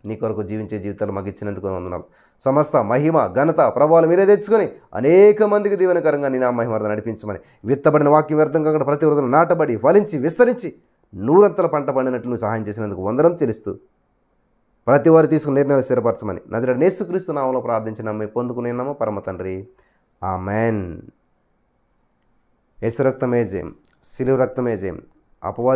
నీ కొరకు జీవించే జీవితాలు మాకు ఇచ్చినందుకు వందనాలు. సమస్త మహిమ, ఘనత, ప్రభావాలు మీరే తెచ్చుకొని అనేక మందికి దీవెనకరంగా నీ నా మహిమార్థం నడిపించమని, విత్తబడిన వాక్యం వ్యర్థం కాకుండా ప్రతి హృదయం నాటబడి ఫలించి విస్తరించి నూరంతల పంట పండినట్లు నువ్వు సహాయం చేసినందుకు వందనం చెల్లిస్తూ ప్రతి వారు తీసుకుని నిర్ణయాలు స్థిరపరచమని నజరేయుడైన యేసుక్రీస్తు నామములో ప్రార్థించి నమ్మి పొందుకునేనామో పరమ తండ్రి, ఆమెన్. యేసు రక్తమే జయం, శిలువ రక్తమే జయం. అపవాది